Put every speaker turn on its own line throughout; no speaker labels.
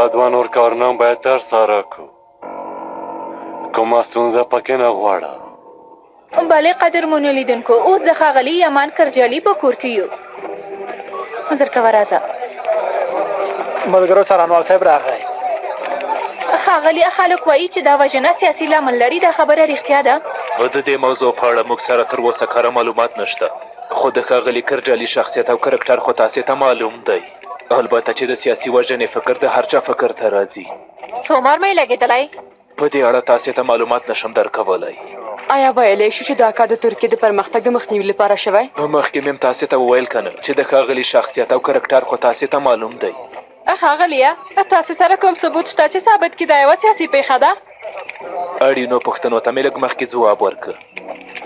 دا دوه نور کارونه هم باید ترسره کړو. کومه ستونزه پکې نه غواړه.
بله قدرمنو لیدونکو، اوس د ښاغلي یمان کرجالي په کور کې یو. زر کوه راځه.
ملګرو سرانوال صاحب راغی.
ښاغلي خلک وایي چې دا وژنه سیاسي لامل لري. دا خبره رښتیا ده؟
د دې موضوع په اړه موږ سره تر اوسه کره معلومات نشته، خو د ښاغلي کرجالي شخصیت او کرکټر خو تاسې ته معلوم دی. البته چې د سیاسي وژنې فکر د هر چا فکر ته راځي.
څومره مې لګېدلی؟
په دې اړه تاسې ته معلومات نشم درکولی.
آیا ویلی شو چې دا کار د ترکیې د پرمختګ د مخنیوي لپاره شوی؟
مخکې مې تاسې ته وویل که نه چې د ښاغلي شخصیت او کرکټر خو تاسې ته معلوم دی.
ښاغلیه، تاسې سره کوم ثبوت شته چې ثابت کړي دا یوه سیاسي پیښه ده؟
اړینو پوښتنو ته مې لږ مخکې ځواب ورکړ.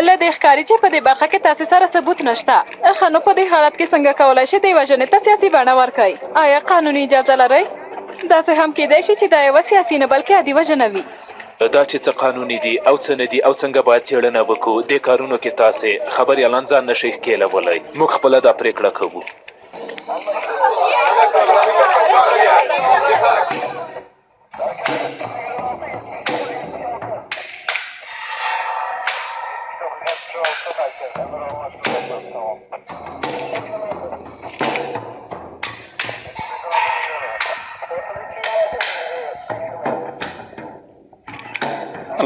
له دې ښکاري چې په دې برخه کې تاسې سره ثبوت نشته. ښه نو په دې حالت کې څنګه کولی شئ دې وژنې ته سیاسي بڼه ورکړئ؟ آیا قانوني اجازه لرئ؟ داسې هم کیدای شي چې دا یوه سیاسي نه بلکې عادي وژنه وي.
دا چې څه قانوني دي او څه نه دي او څنګه باید څېړنه وکړو، دې کارونو کې تاسې خبریالان ځان نشئ ښکېلولی. موږ خپله دا پرېکړه کوو.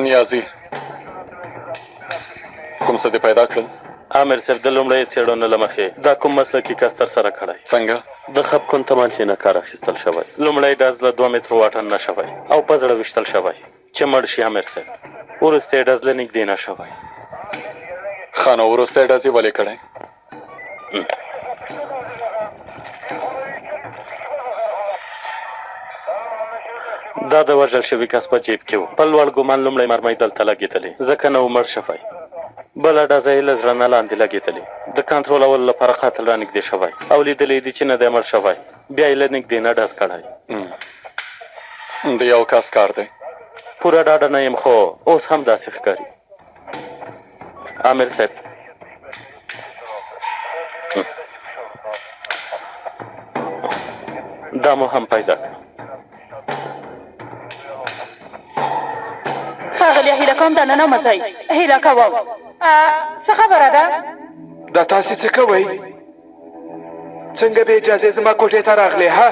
نیازي کوم څه دې پیدا کړل؟
عامر صاحب د لومړۍ څېړنو له مخې دا کوم مسلکي کس ترسره کړی.
څنګه؟
د خپکن کمانچې نه کار اخیستل شوی. لومړی ډز له 2 مترو واټن نه شوی او په زړه ویشتل شوی چې مړ شي عامر صاحب. وروستی ډز له نږدې نه شوی.
ښه نو وروستی ډز یې ولې کړی؟
دا د وژل شوي کس په جیب کې و. په لوړ ګمان لومړی مرمۍ دلته لګېدلې، ځکه نه و مړ شوی. بله ډزه یې له زړه نه لاندې لګېدلې. د کنټرولولو لپاره قاتل را نږدې شوی او لیدلی دي چې نه دی مړ شوی. بیا یې له نږدې نه ډز کړی.
د یو کس کار دی؟
پوره ډاډه نه یم، خو اوس هم داسې ښکاري. عامر صاحب دا مو هم پیدا کړ.
ښاغلیه هیله کوم دا نه مزئ. هیله کوم څه خبره ده؟
دا تاسې څه کوئ؟ څنګه بې اجازې زما کوټې ته راغلې؟ ها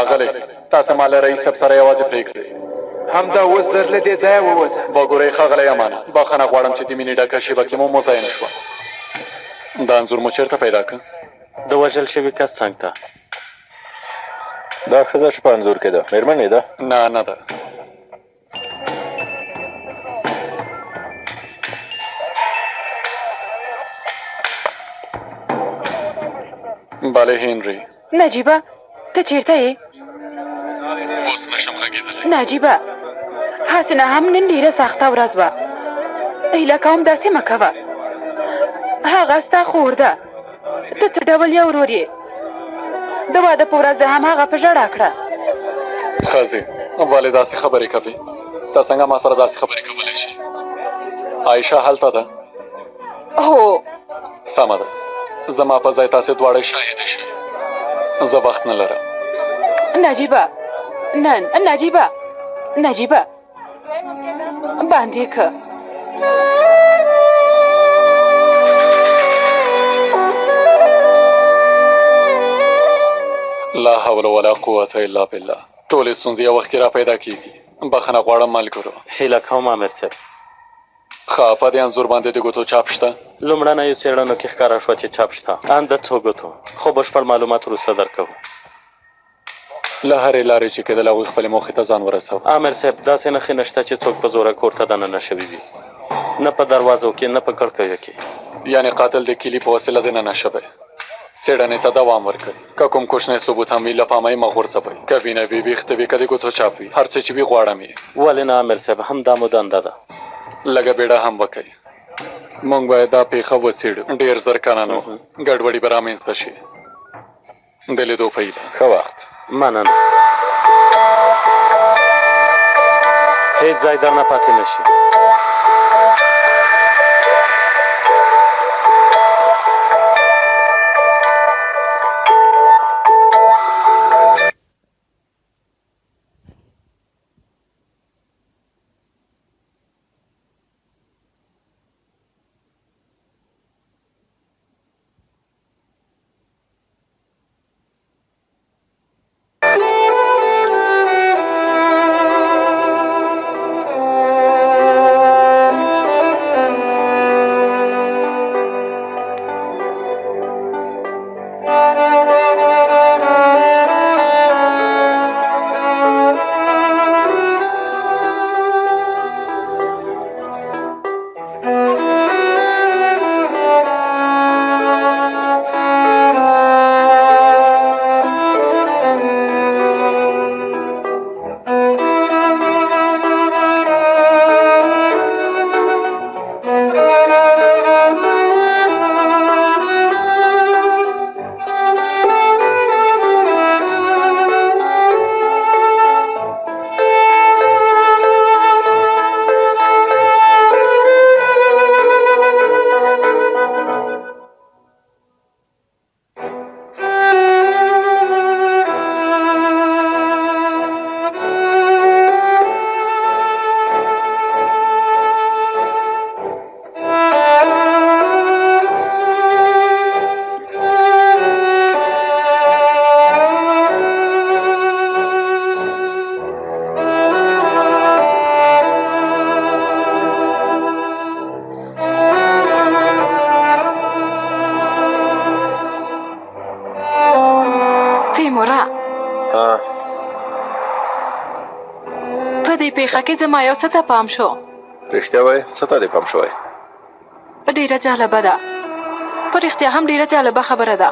آغلی تاسې ما له رئیس صاحب سره یوازې پرېږدئ.
همدا اوس زر له دې ځایه ووځه.
وګورئ ښاغلی یمانه، بخښنه غواړم چې د مینې ډکه شیبه کې مو مزین شوه. دا انځور مو چېرته پیدا کړ؟
د وژل شوي کس څنګ ته.
دا ښځه چې په انځور کې ده مېرمنې ده؟
نه نه ده. بله هنري.
نجیبه ته چیرته یې؟
اوس نشم غږېدلی.
نجیبه هسې نه هم نن ډېره سخته ورځ وه. هیله کوم داسې مه کوه. هغه ستا خور ده. ته څه ډول یو ورور یې؟ د واده په ورځ د هم هغه په ژړا کړه.
ښځې ولې داسې خبرې کوې؟ ته څنګه ما سره داسې خبرې کولی شي؟ عایشه هلته ده؟
هو
سمه ده، زما په ځای تاسې دواړه شاهده شئ. زه وخت نه لرم.
نجیبه نجیبه باندې که
لا حول ولا قوة الا بالله. ټولې ستونزې یو وخت کې را پیدا کېږي. بخښنه غواړم ملګرو.
هیله کوم عامر صاحب.
ښه په دې انځور باندې د ګوتو چاپ شته؟
لومړنیو څېړنو کې ښکاره شوه چې چاپ شته، ان د څو ګوتو، خو بشپړ معلومات وروسته درکوو.
له هرې لارې چې کېدل هغوی خپلې موخې ته ځان ورسوه.
عامر صاحب داسې نښې نشته چې څوک په زوره کور ته دننه شوي وي، نه په دروازو کې نه په کړکیو کې.
یعنې قاتل د کلي په وسیله دننه شوی. څېړنې ته دوام ورکړئ. که کوم کوچنی ثبوت هم وي له پامه یې مه غورځوئ. که وینه وي، ویښته وي، که د ګوتو چاپ وي، هر څه چې وي غواړم یې.
ولې نه عامر صاحب، همدا مو دنده ده.
لږه بیړه هم وکئ. موږ باید دا پیښه وڅېړو. ډېر زر کنه نو ګډوډي به رامنځته شي. د لیدو په هیله.
ښه وخت.
مننه. هیڅ ځای درنه پاتې نه شي.
پیښه کې زما یو څه ته پام شو.
رښتیا وایې څه ته دې پام شوی؟
ډېره جالبه ده. په رښتیا هم ډېره جالبه خبره ده.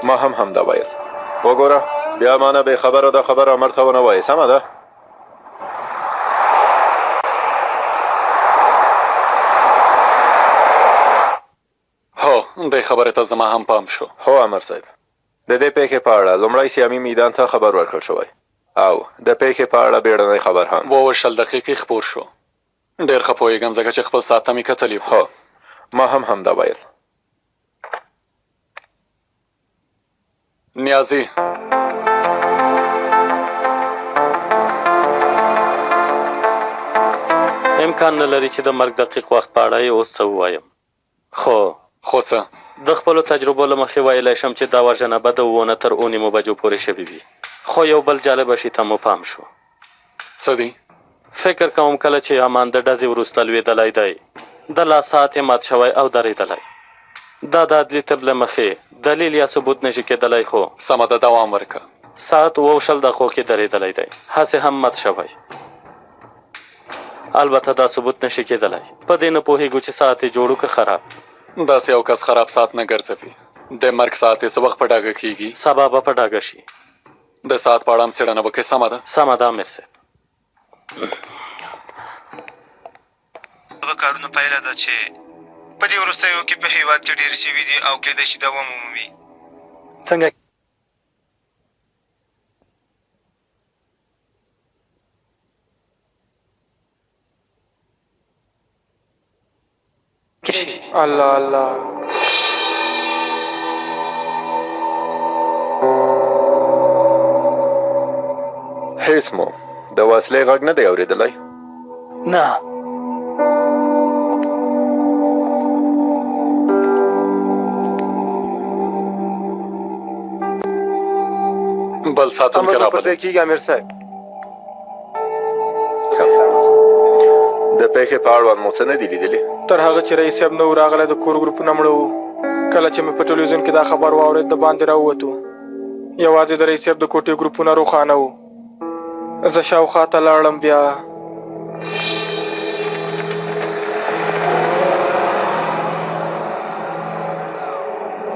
ما هم همدا ویل. وګوره بیا مانه بې خبره ده خبره امر ته ونه وایې سمه ده؟
هو دې خبرې ته زما هم پام شو.
هو امر صاحب د دې پیښې په اړه لومړی سیامي میدان ته خبر ورکړل شوی او د پیښې په اړه بیړنی خبر هم
22 دقیقې خپور شو. ډېر ښه پوهېږم ځکه چې خپل ساعت ته مې کتلي.
هو ما هم همدا ویل.
نیازي
امکان نه لري چې د مرګ دقیق وخت په اړه یې اوس څه ووایم.
خو څه
د خپلو تجربو له مخې ویلی شم چې دا وژنه به د 9 تر 9 بجو پورې شوې وي. خو یو بل جالبه شي ته مو پام شو.
څه دي؟
فکر کوم کله چې امان د ډزې وروسته لوېدلی دی د لا ساعت یې مات شوی او درېدلی. دا د عدلي طب له مخې دلیل یا ثبوت نشي کېدلی خو
سمه ده دوام ورکه.
ساعت 22 دقیقو کې درېدلی دی. هسې هم مات شوی. البته دا ثبوت نشي کېدلی. په دې نه پوهېږو چې ساعت یې جوړو که خراب.
داسې یو کس خراب ساعت نه ګرځوي. د مرګ ساعت یې څه وخت په ډاګه کېږي؟
سبا به په ډاګه شي.
د ساعت په اړه هم څېړنه وکړئ سمه ده؟
سمه ده امیر صاحب.
هغه کارونه پایله ده چې په دې وروستیو کې په هېواد کې ډېر شوي دي او کېدای شي دوام ومومي.
څنګه
الله الله
هیڅ مو د وسلې غږ نه دی اورېدلی؟
نه
بل ساتونکی
امر
راولئ.
په دې کېږي امیر صاحب.
د پیښې په اړوند مو څه نه دي لیدلي؟
تر هغه چې رئیس صاحب نه و راغلی د کور ګروپونه مړه وو. کله چې مې په ټلویزیون کې دا خبر واورېد د باندې راووتو. یوازې د رئیس صاحب د کوټې ګروپونه روښانه وو. زه شاوخوا ته لاړم بیا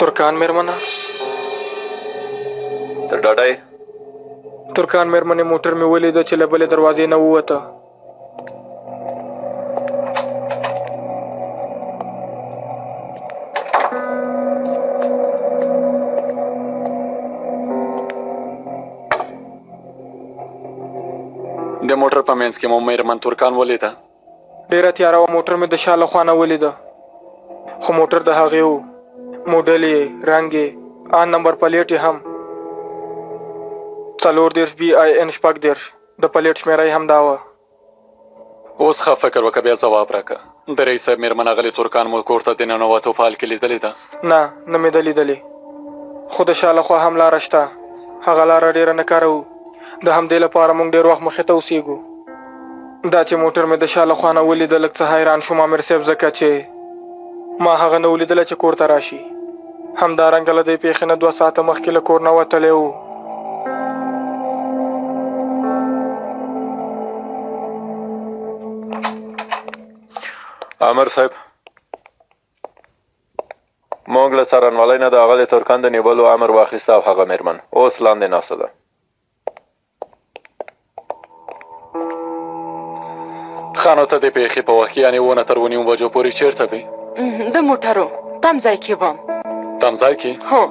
ترکان مېرمنه
ته ډاډه یې؟
ترکان مېرمنې موټر مې ولیده چې له بلې دروازې نه ووته.
د موټر په منځ کې مو مېرمن ترکان ولیده؟
ډېره تیاره وه. موټر مې د شا له خوا نه ولیده خو موټر د هغې و. موډل یې رنګ یې آن نمبر پلیټ یې هم 34 BIN 6 د پلیټ شمېره یې هم دا وه.
اوس ښه فکر وکړه بیا ځواب راکړه. د رئیس صاحب مېرمن اغلې ترکان مو کور ته د ننوتو په حال کې لیدلې ده؟
نه مې ده لیدلې خو د شا له خوا هم لاره شته. هغه لاره ډېره نه کاره وو. د همدې لپاره موږ ډېر وخت مخې ته اوسېږو. دا چې موټر مې د شا له خوا نه ولیده لږ څه حیران شوم امیر صاحب ځکه چې ما هغه نه ولیدله چې کور ته راشي. همدارنګه له دې پیښې نه 2 ساعته مخکې له کور نه وتلی و.
امر صاحب موږ له څارنوالۍ نه د هغه ترکان د نیولو امر واخیسته او هغه مېرمن اوس لاندې ناسته ده.
خانو ته د پیښې په وخت کې یعنې 9 تر 9 بجو پورې چېرته وې؟
د موټرو تم ځای کې وم.
تم ځای کې؟
هو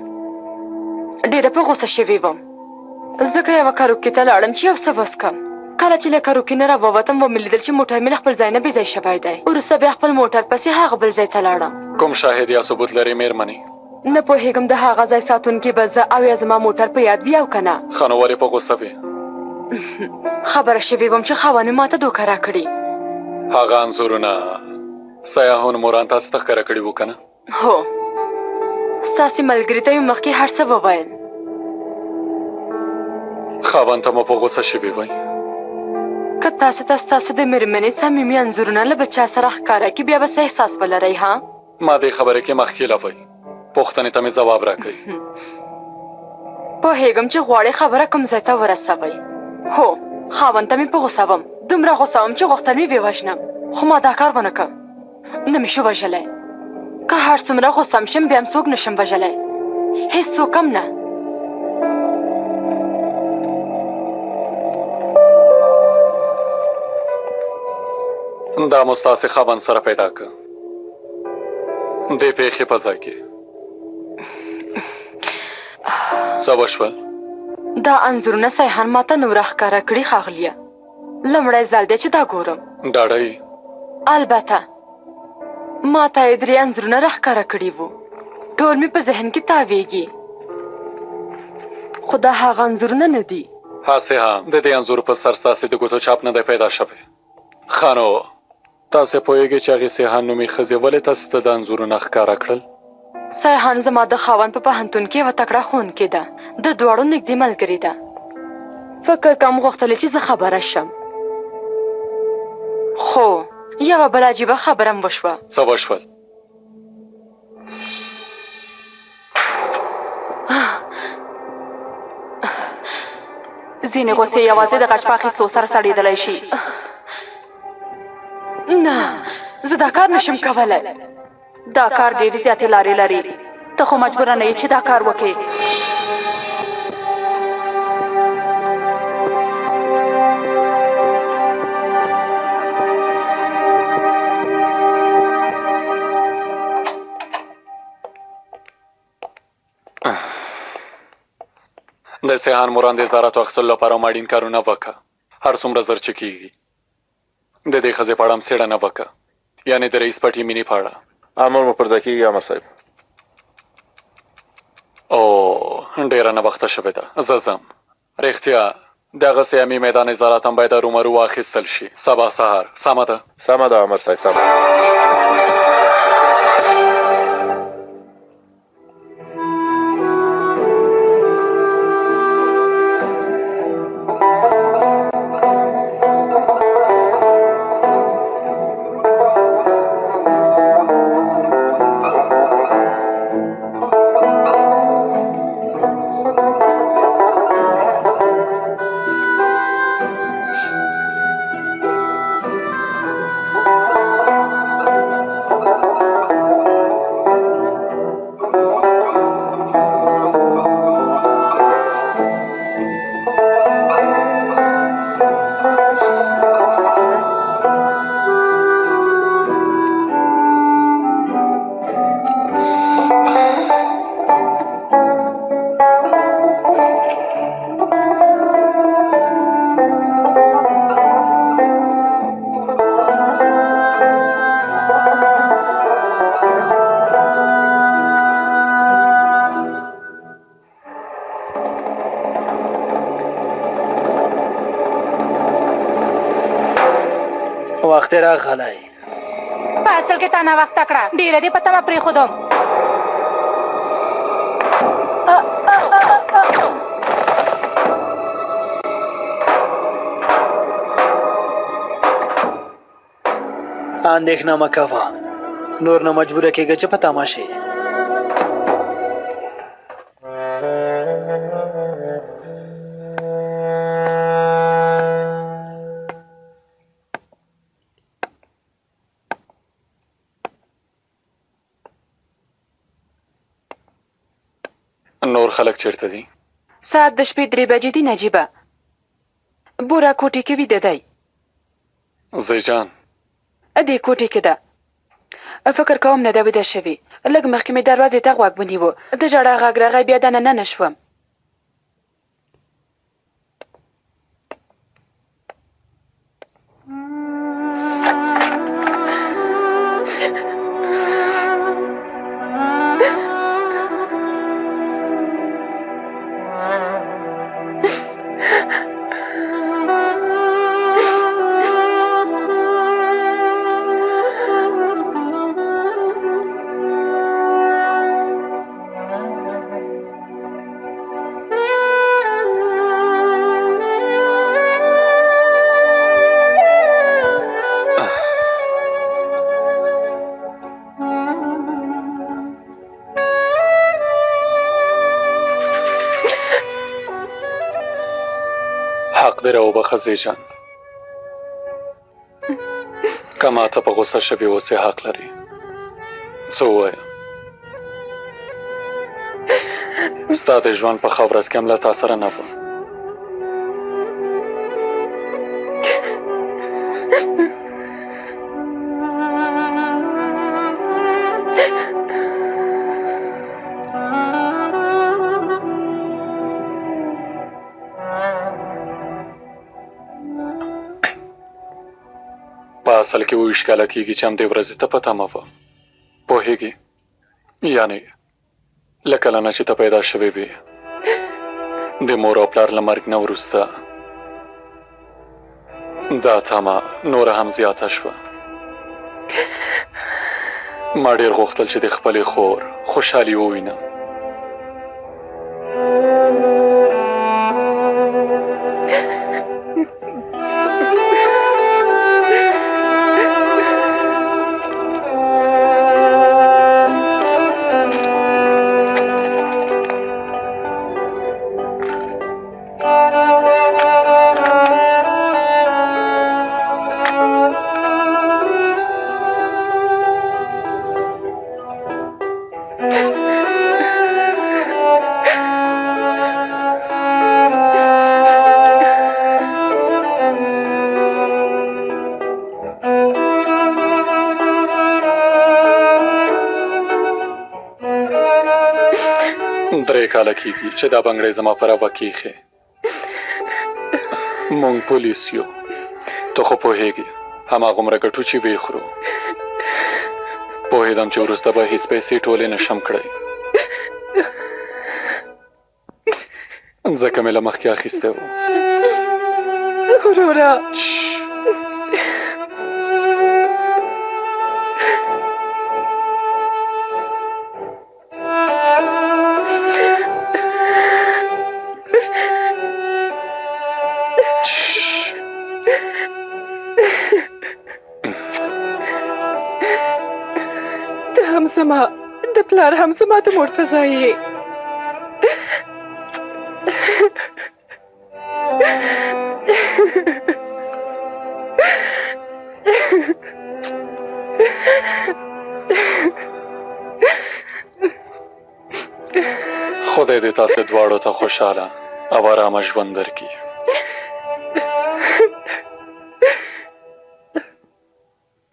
ډېره په غوسه شوې وم ځکه یوه کاروکې ته لاړم چې یو څه وڅکم. کله چې له کاروکې نه راووتم ومې لیدل چې موټر مې له خپل ځای نه بې ځای شوی دی. وروسته بیا خپل موټر پسې هغه بل ځای ته لاړم.
کوم شاهد یا ثبوت لري مېرمنې؟
نه پوهېږم د هغه ځای ساتونکي به زه او یا زما موټر په یاد وي او که نه.
خانو ولې په غوسه وې؟
خبره شوې وم چې خاوند ما ته دوکه راکړي.
هغه انځورونه سیاحونو موران تاسو ته ښکاره کړي وو که نه؟
هو ستاسې ملګري ته مې مخکې هر څه وویل.
خاوند ته مو په غوسه شوې وئ؟
که تاسو ته ستاسو د مېرمنې صمیمي انځورونه له بچا سره ښکاره کړي بیا به څه احساس ولرئ ها؟
ما دې خبرې کې مخکې وئ. پوښتنې ته مې ځواب راکړئ.
پوهېږم چې غواړئ خبره کوم ځای ته ورسوئ. هو خاوند ته مې په غوسه وم، دومره غوسه وم چې غوښتل مې ووژنم، خو ما دا کار ونه کړ، نه مې شو وژلی. که هر څومره غوسه م شم بیا هم څوک نشم وژلی، هېڅوک هم نه.
دا مو ستاسې خاوند سره پیدا که دې پیښې په ځای کې څه وشول؟
دا انځورونه سیحان ماته نور ښکاره کړي ښاغلیه. لومړی ځل دی چې دا ګورم.
ډاډه
البته ما ته یې 3 انځورونه راښکاره کړي وو، ټول مې په ذهن کې تاویږي، خو دا هغه انځورونه نه دي.
هسې هم د دې انځور په سر ستاسې د ګوتو چاپ نه دی پیدا شوی. ښه نو تاسې پوهېږئ چې هغې سیحان نومې ښځې ولې تاسې ته د انځورونه ښکاره کړل؟
سیحان زما د خاوند په پوهنتون کې یوه تکړه ښوونکې ده، د دواړو نږدې ملګرې ده. فکر کوم غوښتلې چې زه خبره شم، خو یوه بل عجیبه خبره هم وشوه.
څه وشول؟
ځینې غوسې یوازې د غچ په اخیستو سره سړېدلی شي.
نه زه دا کار نشم کولی.
دا کار ډېرې زیاتې لارې لري، ته خو مجبوره نه یې چې دا کار وکړې.
د سیحان موران د اظهاراتو اخیستلو لپاره هم اړین کارونه وکړه، هر څومره زر چې کېږي. د دې ښځې په اړه هم څېړنه وکړه، یعنې د رئیس پټې مینې په اړه.
امر مو پر ځای کېږي امر صاحب.
او ډېره ناوخته شوې ده، زه ځم. رښتیا دغه سیامي میدان اظهارات هم باید ارومرو واخیستل شي سبا سهار. سمه ده؟
سمه ده امر صاحب، سمه.
وخت راغلی.
په اصل کې تا ناوخته کړه، ډېره دې په تمه پرېښودم.
اندېښنه مه کوه، نور نه مجبوره کېږه چې په تمه شې.
نور خلک چیرته دي؟
ساعت د شپې 3 بجې دي نجیبه. بورا کوټې کې ویده دی.
زیجان
دې کوټې کې ده. فکر کوم نه ده ویده شوې. لږ مخکې مې دروازې ته غوږ ونیو، د ژړا غږ راغی، بیا دننه نه شوم.
دې راوبخه زوی جان. که ماته په غوسه شوې اوس یې حق لري. څه ووایه؟ ستا د ژوند په ښه ورځ کې هم له تا سره نه وم. په اصل کې 20 کاله کېږي چې همدې ورځې ته په تمه وه. پوهېږي؟ یعنې له کله نه چې ته پیدا شوې وې د مور او پلار له مرګ نه وروسته دا تمه نوره هم زیاته شوه. ما ډېر غوښتل چې د خپلې خور خوشحالي ووینم. کاله کېږي چې دا بنګړی زما په راوه کېښې. مونږ پولیس یو. ته خو پوهېږې هماغومره ګټو چې ویې خورو. پوهېدم چې وروسته به هېڅ پیسې ټولې نشم کړی، ځکه مې له مخکې اخیستی و.
وروره زما د پلار هم زما د مور په ځای یې.
خدای دې تاسو دواړو ته خوشحاله او آرامه ژوند درکړي.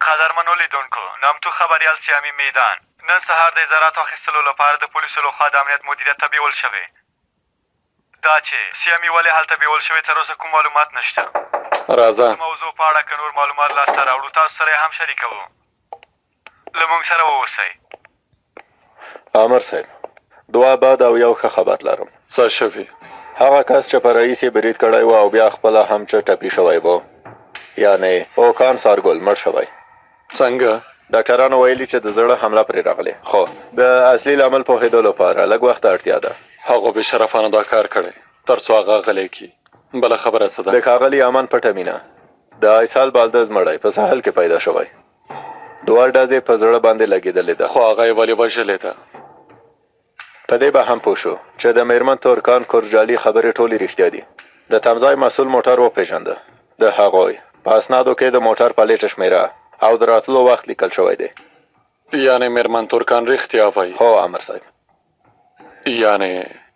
قدرمنو لیدونکو، نامتو خبریال سیامي میدان نن سهار د اجراتو اخیستلو لپاره د پولیسو لخوا د امنیت مدیریت ته بیول شوی. دا چې سیامي ولې هلته بیول شوی تر اوسه کوم معلومات نشته.
راځه
د موضوع په اړه که نور معلومات لاسته راوړو تاسو سره هم شریکوو. له موږ سره واوسئ.
امر صاحب، دعا بعد او یو ښه خبر لرم.
څه شوي؟
هغه کس چې په رئیس یې برید کړی و او بیا خپله هم چې ټپي شوی و، یعنې اوکان سارګل مړ شوی.
څنګه؟
ډاکټرانو ویلي چې د زړه حمله پرې راغلې، خو د اصلي لامل پوهېدو لپاره لږ وخت اړتیا ده.
هغو بې شرفانو دا کار کړی تر څو هغه غلی کړي. بله خبره څه ده؟
د ښاغلي امان پټه مینه د ایسال بالدز مړی په ساحل کې پیدا شوی. 2 ډزې په زړه باندې لګېدلې ده.
خو هغه یې ولې وژلې ده؟
په دې به هم پوه شو چې د میرمن تورکان کورجالي خبرې ټولې رښتیا دي. د تمځای مسؤل موټر وپېژنده. د هغوی په اسنادو کې د موټر پلیټ شمیره او د راتلو وخت لیکل شوی دی.
یعنې میرمن تورکان رښتیا وایي؟
هو امر صاحب.
یعنې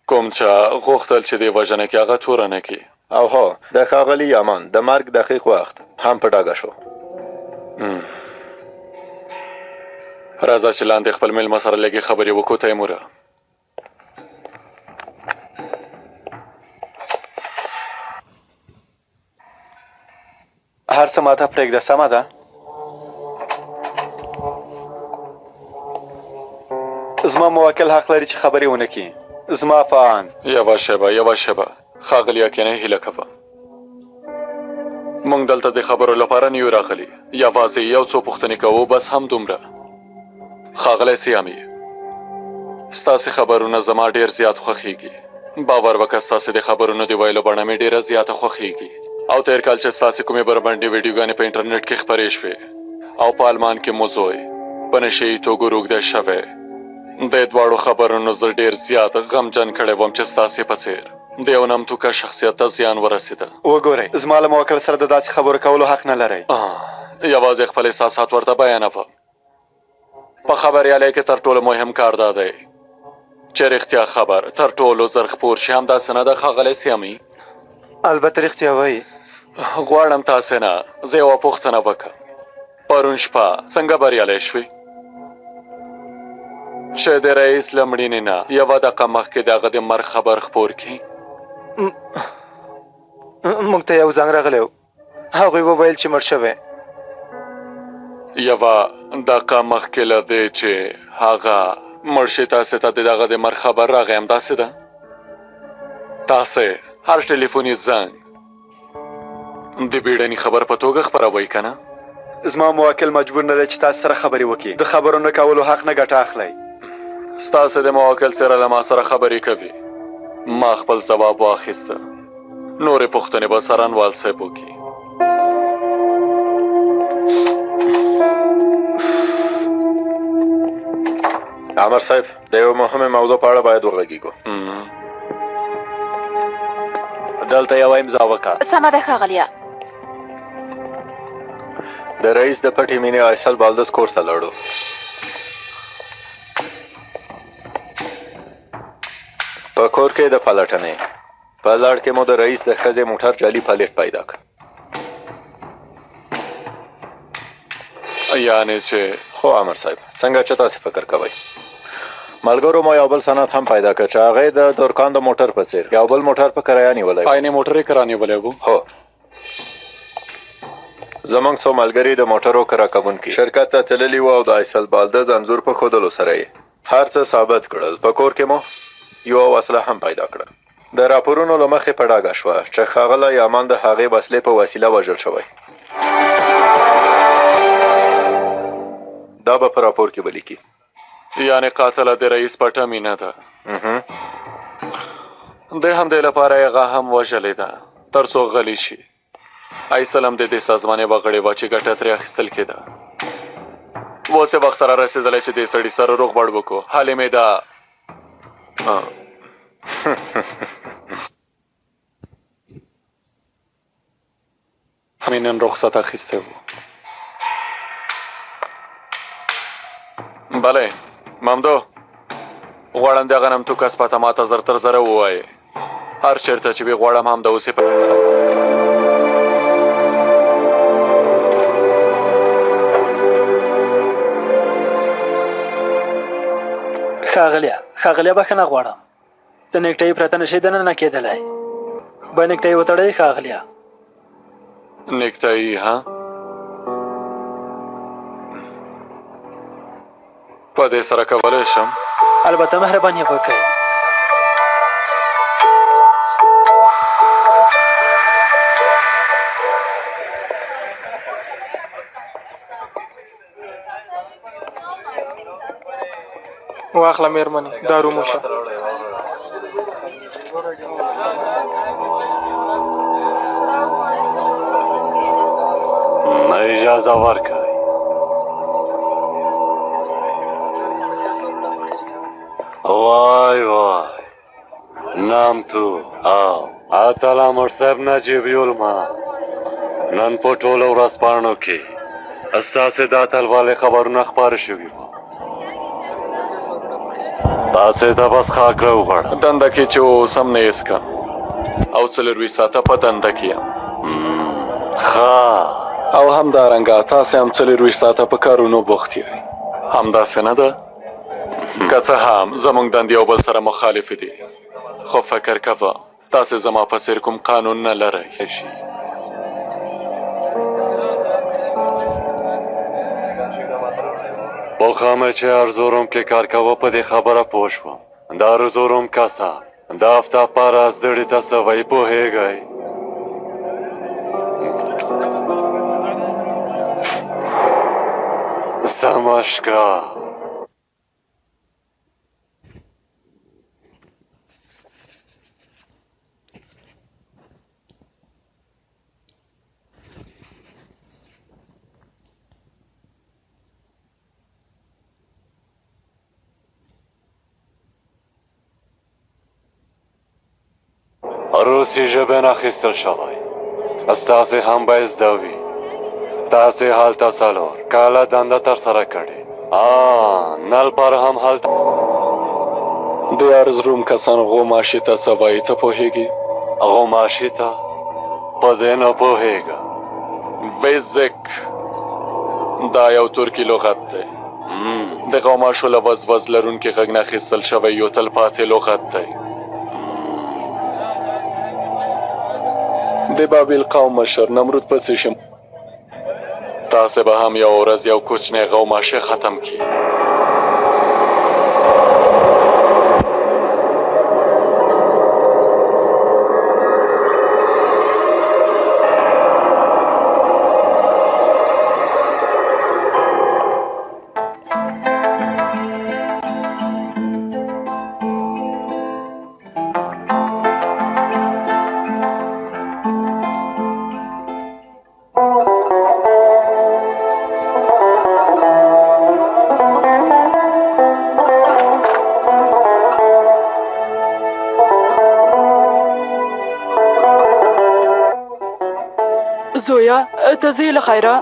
کوم چا غوښتل چې دې وژنه کې هغه تورنه کړي.
او هو د ښاغلي امان د مرګ دقیق وخت هم په ډاګه شو.
راځه چې لاندې خپل میلمه سره لږې خبرې وکړو. تیموره
هر څه ماته پرېږده، سمه ده؟ زما موکل حق لري چې خبرې ونه کړي. زما په اند
یوه شیبه ښاغلي یقیني هیله کوه. موږ دلته د خبرو لپاره نه یو راغلي، یوازې یو څو پوښتنې کوو، بس هم دومره. ښاغلی سیامي، ستاسې خبرونه زما ډېر زیات خوښېږي. باور وکړه ستاسې د خبرونو د ویلو بڼه مې ډېره زیاته خوښېږي. او تېر کال چې ستاسې کومې بربنډې ویډیوګانې په انټرنیټ کې خپرې شوې او په آلمان کې مو زوی په نشه یي توګه روږدی شوی، د دواړو خبرونو زه ډېر زیات غمجن کړی وم چې ستاسې په څېر د یو نامتوکه شخصیت ته زیان ورسېده.
وګورئ زما له موکل سره د داسې خبرو کولو حق نه لرئ.
یوازې خپل احساسات ورته بیانوه. په خبریالۍ کې تر ټولو مهم کار دا دی چې رښتیا خبر تر ټولو زر خپور شي. همداسې نه ده ښاغلی سیامي؟
البته رښتیا وایي.
غواړم تاسې نه زه یوه پوښتنه وکړم. پرون شپه څنګه بریالی شوې چې د رئیس له مړینې نه یوه دقیقه مخکې د هغه د مرګ خبر خپور کړي؟
موږ ته یو زنګ راغلی و، هغوی وویل چې مړ شوی.
یوه دقیقه مخکې له دې چې هغه مړ شي تاسې ته د هغه د مرګ خبر راغی، همداسې ده؟ تاسې هر ټلیفوني زنګ د بیړني خبر په توګه خپروئ که نه؟
زما موکل مجبور نه دی چې تاسو سره خبرې وکړي. د خبرو نه کولو حق نه ګټه اخلی.
ستاسې د موکل سره له ما سره خبرې کوي. ما خپل ځواب واخیسته. نورې پوښتنې به څارنوال صاحب وکړي.
عمر صاحب د یو مهمه موضوع په اړه باید وغږیږو.
دلته یوه امضا وکړه.
سمه ده ښاغلیه.
د رئیس د پټې مینې ایسل بالدس کور ته لاړو. په کور کې د پلټنې په لړ کې مو د رئیس د ښځې موټر جعلي پلیټ پیدا کړ.
یعنې چې
خو عمر صاحب څنګه چې تاسې فکر کوئ، ملګرو ما یو بل سند هم پیدا کړ چې هغې د ترکان د موټر په څېر یو بل موټر په کرایه نیولی و.
عینې موټر یې کرا نیولی و؟
هو. زموږ څو ملګري د موټرو کرا کوونکي شرکت ته تللي وو او د ایسل بالدز انځور په ښودلو سره یې هر څه ثابت کړل. په کور کې مو یوه وسله هم پیدا کړه. د راپورونو له مخې په ډاګه شوه چې ښاغلی یامان د هغې وسلې په وسیله وژل شوی. دا به په راپور کې ولیکي.
یعنې قاتله د رئیس پټه مینه ده. د همدې لپاره یې هغه هم وژلې ده تر څو غلی شي. ایسل هم د دې سازمانې وغړې وه چې ګټه ترې اخیستل کېده. اوس یې وخت را رسېدلی چې دې سړي سره روغبړ وکړو. حالې مې دا مې نن رخصت اخیستی و. بله ممدو، غواړم دغه نمتو کس پته ماته زر تر زره ووایې. هر چېرته چې وي غواړم هم د اوسې په
ښاغلیه بخښنه غواړم. د نیکټایي پرته نشئ دننه کېدلی. به نیکټایي وتړئ ښاغلیه.
نیکټایي ها؟ په دې سره کولی شم؟
البته مهرباني وکړئ.
واخله مېرمنې دارو موشه.
اجازه ورکړئ. وای وای نامتو او اتل امر صاحب نجیب یلما نن په ټوله ورځ پاڼو کې ستاسې د اتلوالې خبرونه خپاره شوي وو. تاسې ته بس خاک راوغواړم.
دنده کې چې اوس هم نه یې څکم او 24 ساعته په دنده کې یم.
ښه
او همدارنګه تاسې هم 24 ساعته په کارونو بوخت یئ. همداسې نه ده؟ که څه هم زموږ دندې یو بل سره مخالفې دي، خو فکر کوه تاسې زما په څېر کوم قانون نه لرئ.
پوښامه چې ارزوروم کې کار کوه په دې خبره پوه شوم. دا ارزوروم کسه د هفته پاره زدړې ته سوی پوهېږئ. سمشکا روسي ژبه نه اخیستل شوی ستاسې هم باید زده وي تاسې هلته څلور کاله دنده ترسره کړې نل پر هم هلته
د عرض روم کسان غوماشي ته څه وایي ته پوهېږي
غوماشي ته په دې نه پوهېږه
ویزک دا یو ترکي لغت دی د غوماشو له وزوز لرونکي غږ نه اخیستل شوی یو تلپاتې لغت دی د بابل قوم مشر نمرود په څه شم تاسې به هم یو ورځ یو کوچنی غوماشي ختم کړي
زویا ته ځې له خیره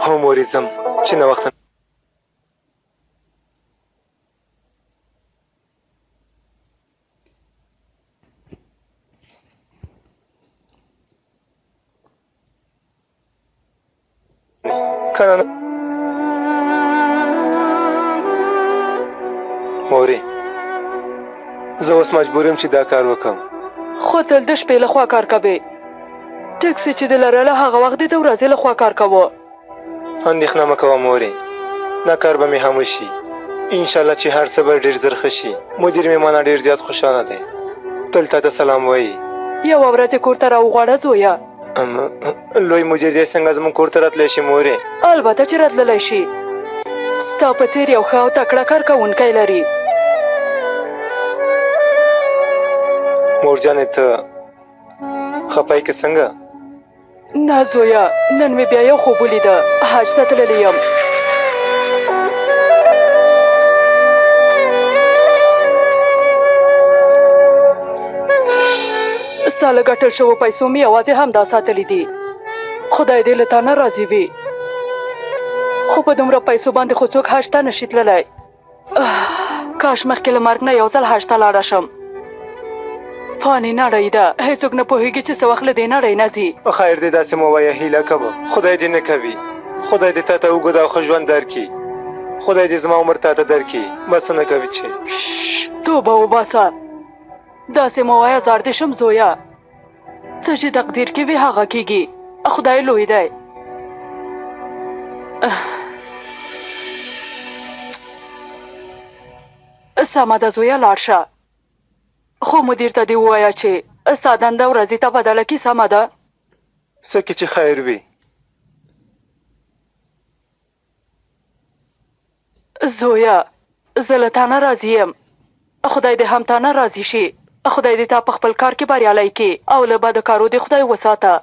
هو مورې ځم چې ناوخته کنه مورې زه اوس مجبور یم چې دا کار وکړم
خو تل د شپې لخوا کار کوې ټکسي چې د لرله هغه وخت د ورځې لخوا کار کوه
اندېښنه مه کوه مورې دا کار به مې هم وشي انشاءالله چې هر څه به ډېر زر ښه شي مدیر مې مانه ډېر زیات خوشحاله دی تل تا ته سلام وایي
یوه ورځ یې کور ته راوغواړه زویه
لوی مدیر دی څنګه زموږ کور ته راتلی شي مورې
البته چې راتللی شي ستا په څېر یو ښه او تکړه کار کوونکی لري
مورجانې ته خپای که څنګه
نه زویه نن مې بیا یو خوب ولیده حج ته تللی یم ستا له ګټل شوو پیسو مې یوازې همدا ساتلی دي خدای دې له تا نه راضي وي خو په دومره پیسو باندې خو څوک حج ته نشي تللی کاش مخکې له مرګ نه یو ځل حج ته لاړه شم فاني نړۍ ده هیڅوک نه پوهېږي چې څه وخت له دې نړۍ نه ځي
خیر دې داسې مه وایه هیله کوه خدای دې نه کوي خدای دې تا ته اوږد او ښه ژوند درکړي خدای دې زما عمر تا ته درکړي بس نه کوي چې
توبه وباسه داسې مه وایه زار دې شم زویه څه چې تقدیر کې وي هغه کېږي خدای لوی دی سمه ده زویه لاړ شه خو مدیر ته دې ووایه چې ستا دنده ورځې ته بدله کړي سمه ده
څه کې چې خیر وي
زویه زه له تا نه راضي یم خدای دې هم تا نه راضي شي خدای دې تا په خپل کار کې بریالی کړي او له بده کارو دې خدای وساته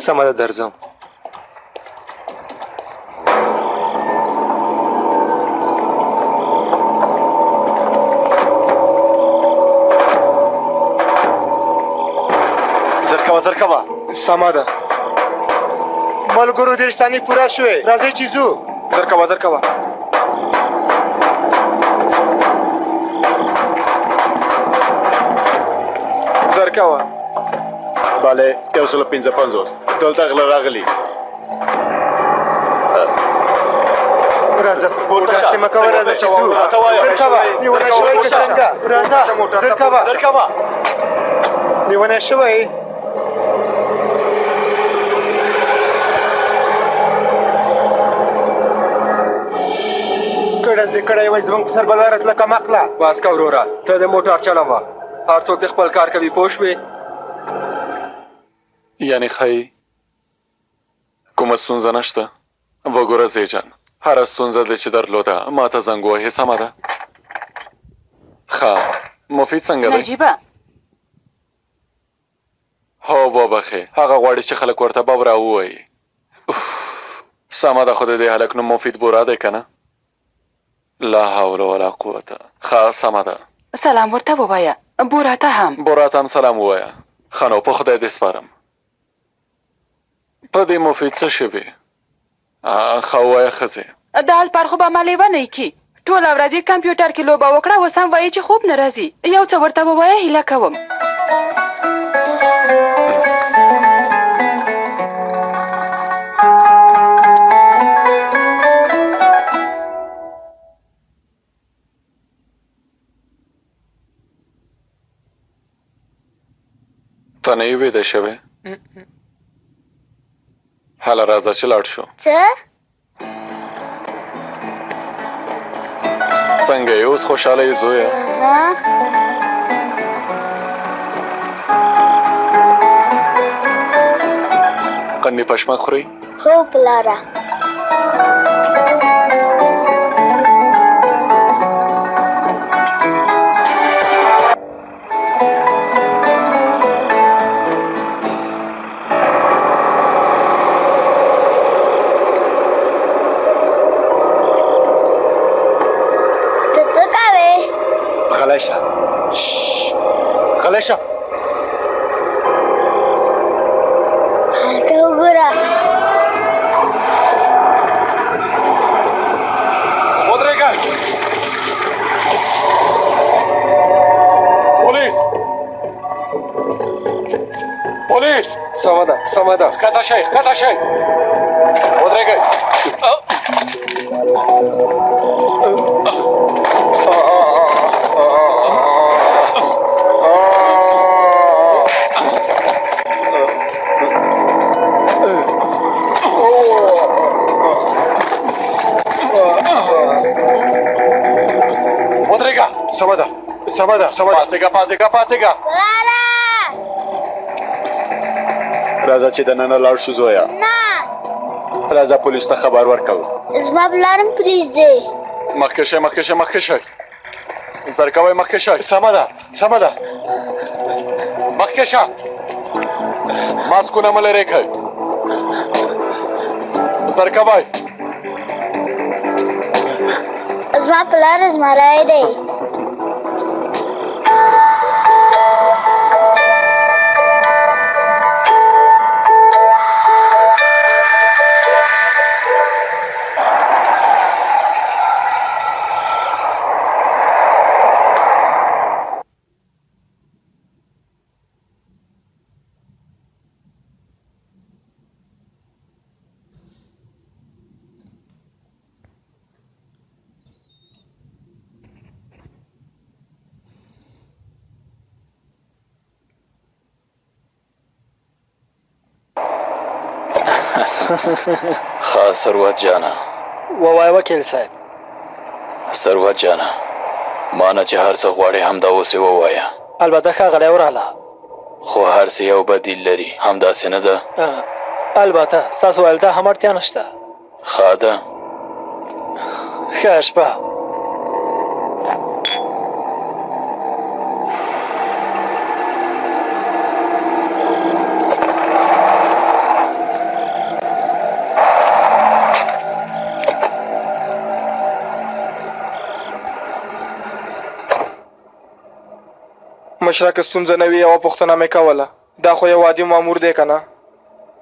سمه ده درځم
زر کوه
سمه ده ملګرو دېرشتانې پوره شوې راځئ چې ځو زر کوه زر کوه
بله 155 دلته غله راغلي راځه داسې مه کوه راځه چې ځو زر کوه نیونه شوی که څنګه راځه زر کوه نیونه شوی کړه دې کړی وای زموږ په سر به لاره تله کمقله
بس که وروره ته د موټر چلوه هر څوک د خپل کار کوي پوه شوې
یعنی ښایي کومه ستونزه نشته وګوره زیجان هره ستونزه دې چې درلوده ما ته زنګ ووهې سمه ده ښه مفید څنګه دی
نجیبه
هو وبخې هغه غواړي چې خلک ورته باب راووایي سمه ده خو د دې هلک نوم مفید بورا دی که نه لا حول ولا قوة ښه سمه ده
سلام ورته ووایه بورا ته هم
بورا ته هم سلام ووایه ښه نو په خدای دې سپارم په دې مفید څه شوي ښه ووایه ښځې
د حال پر خو به ما لیونی کي ټوله ورځ یې کمپیوټر کې لوبه وکړه اوس هم وایي چې خوب نه راځي یو څه ورته ووایه هیله کوم
ته نه یې ویده شوې هله راځه چې لاړ شو
څه
څنګه یې اوس خوشحاله یې زویه قندې پشمک خورئ
هو پلاره
غلی شه
هلته وګوره
ودرېږه پولیس
سمه ده سمه ده
ښکته شئ ودرېږئ سمه ده پاڅېږه راځه چې دننه لاړ شو زویه راځه پولیس ته خبر ورکړو
زما پلار هم پرېږدې
مخکې شئ زر کوئ مخکې شئ
سمه ده
مخکې شه ماسکونه مه لرې کئ زر کوئ
زما پلار زمری دی
خاص ثروت جانا
ووایه وکیل صاحب
ثروت جانا مانه چې هر څه غواړې همدا اوس یې ووایه
البته ښاغلی ورغله
خو هر څه یو بدیل لري همداسې نه ده
البته ستاسو ویل ته هم اړتیا نشته
ښه ده
ښه شپه
مشره که ستونزه نه وي یوه پوښتنه مې کوله دا خو یو عادي مامور دی که نه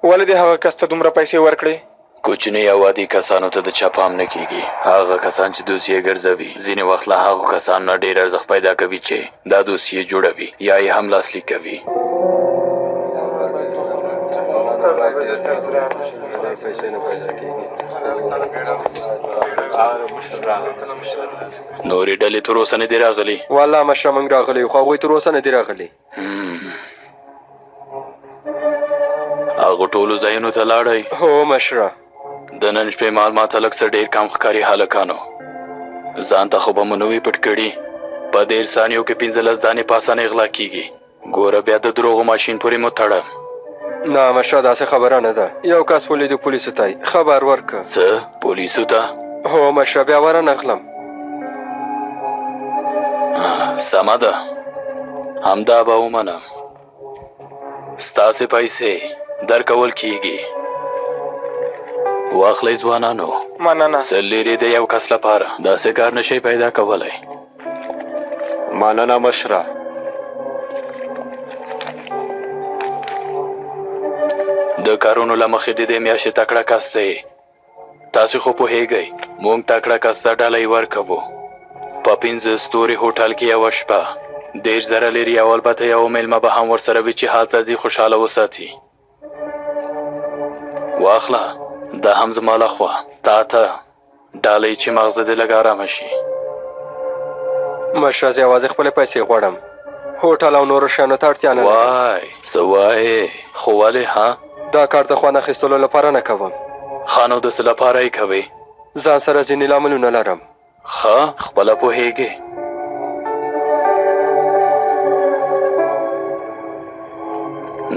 ولې دې هغه کس ته دومره پیسې ورکړې
کوچني او عادي کسانو ته د چا پام نه کیږي هغه کسان چې دوسیې ګرځوي ځینې وخت له هغو کسانو نه ډېر ارزښت پیدا کوي چې دا دوسیې جوړوي یا یې هم لاسلیک کوي نورې ډلې تر اوسه نه دي راغلي؟
والله مشره موږ راغلي یو، خو هغوی تر اوسه نه دي راغلي.
هغو ټولو ځایونو ته لاړئ؟
هو مشره.
د نن شپې مال ماته لږ څه ډېر کم ښکاري هلکانو. ځان ته خو به مو نه وي پټ کړي. په 10 ثانیو کې 15 دانې په اسانۍ غلا کېږي. ګوره بیا د دروغو ماشین پورې مو تړم.
نه مشره داسې خبره نه ده. یو کس ولیدو پولیسو ته خبر ورکړه.
څه پولیسو ته؟
هو مشره بیا ورنغلم.
سمه ده، همدا به ومنم. ستاسې پیسې درکول کېږي. واخلئ ځوانانو.
مننه.
څه لرې د یو کس لپاره داسې کار نشئ پیدا کولی.
مننه مشره.
د کارونو له مخې د دې میاشتې تکړه کس دی. تاسې خو پوهیږئ موږ تکړه کس ته ډالۍ ورکوو. په 15 ستوري هوټل کې یوه شپه 10,000 لري او البته یو میلمه به هم ورسره وي چې هلته دې خوشحاله وساتي. واخله دا هم زما لخوا تا ته ډالۍ چې مغزه دې لږ ارامه شي.
مشره زه یوازې خپلې پیسې غواړم، هوټل او نورو شیانو ته اړتیا نه لرم.
وای څه وایې؟ خو ولې ها؟
دا کار د خوند اخیستلو لپاره نه کوم.
ښه نو د څه لپاره یې کوې؟
ځان سره ځینې لاملونه لرم.
ښه خپله پوهیږې.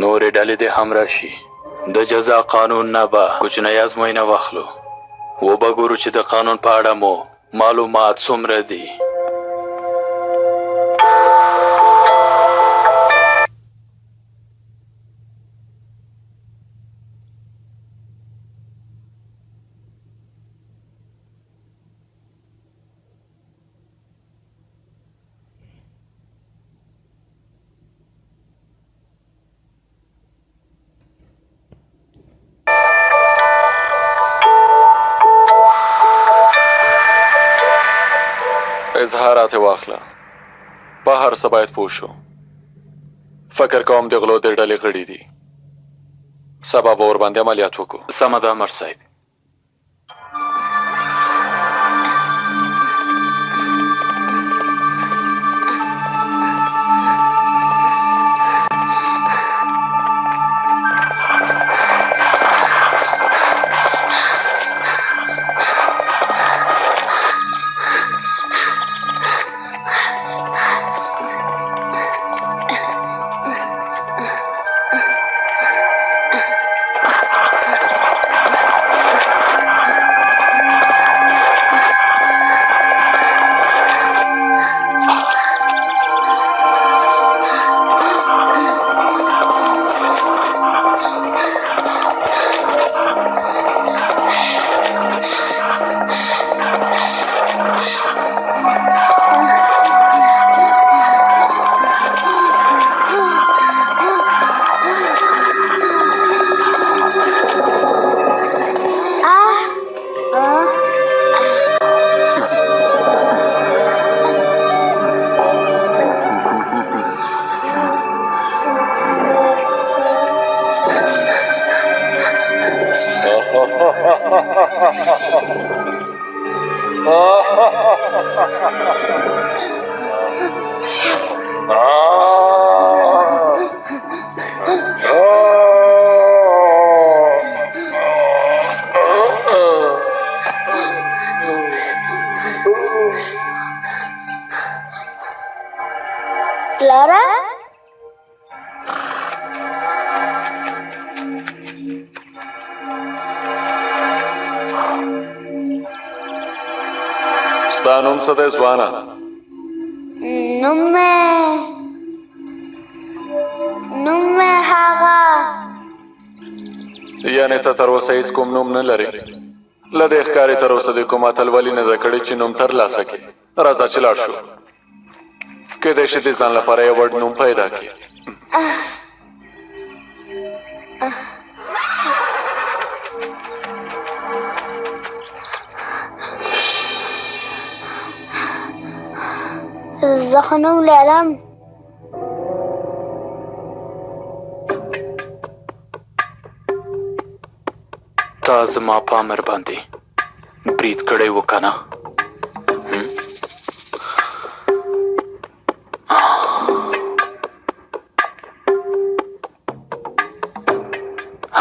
نورې ډلې دې هم راشي. د جزا قانون نه به کوچنی ازموینه واخلو. وبه ګورو چې د قانون په اړه مو معلومات څومره دي. اظهارات واخله. په هر څه باید پوه شو. فکر کوم د غلو د ډلې غړي دي. سبا به ورباندې عملیات وکړو. سمه ده امر صاحب.
Lara?
ستا نوم څه دی ځوانه؟
نوم مې هغه.
یعنې ته تر اوسه هېڅ کوم نوم نه لرې؟ له دې ښکاري تر اوسه دې کوم اتل ولې نه ده کړې چې نوم ترلاسه کړې. راځه چې لاړ شو. کېدای شي د ځان لپاره یو وړ نوم پیدا کړي.
زه خو نوم لرم.
تا زما په امر باندې برید کړی و که نه؟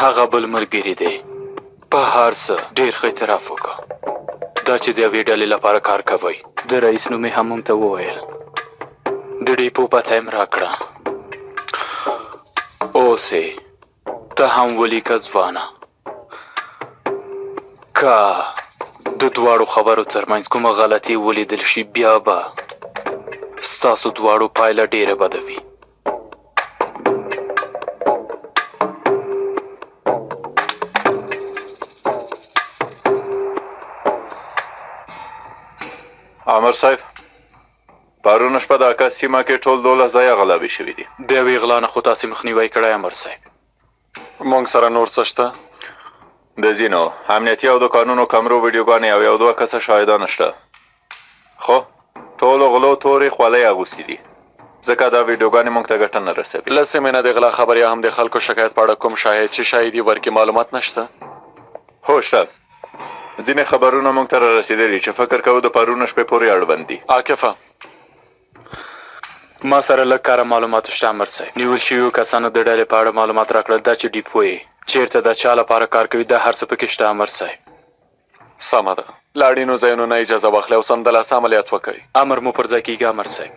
هغه بل ملګري دی په هر څه ډېر ښه اعتراف وکړه دا چې د یوې ډلې لپاره کار کوئ. د رئیس نوم یې هم موږ ته وویل. د ډیپو پته یې هم راکړه. اوس یې ته هم ولیکه ځوانه، که د دواړو خبرو ترمنځ کومه غلطي ولیدل شي بیا به ستاسو دواړو پایله ډېره بده وي.
عامر صاحب، پرون شپه د اکا سیمه کې ټول 12 ځایه غلاوې شوي دي.
د یوې غلا نه خو تاسې مخنیوی کړی عمر صاحب.
موږ سره نور څه شته؟
د ځینو امنیتي او د قانونو کمرو ویډیوګانې او یو دوه کسه شاهدان شته. خو ټولو غلو تورې خولۍ اغوستي دي، ځکه دا ویډیوګانې موږ ته ګټه نه رسوي.
له سیمې نه د غلا خبر یا هم د خلکو شکایت په اړه کوم شاهد چې شاهدي ورکړي معلومات نشته؟
هو شته. ځینې خبرونه موږ ته را رسېدلي چې فکر کوو د پرون شپې پورې اړوند دي.
عاکفه،
ما سره لږ کاره معلومات شته عمر صاحب. نیول شویو کسانو د ډلې په اړه معلومات راکړل. دا چې ډیپو یې چیرته د چا لپاره کار کوي دا هر څه پکې شته عمر صاحب.
سمه ده، له اړینو ځایونو نه اجازه واخلئ او سمدلاسه عملیات وکړئ.
امر مو پر ځای کېږي عمر صاحب.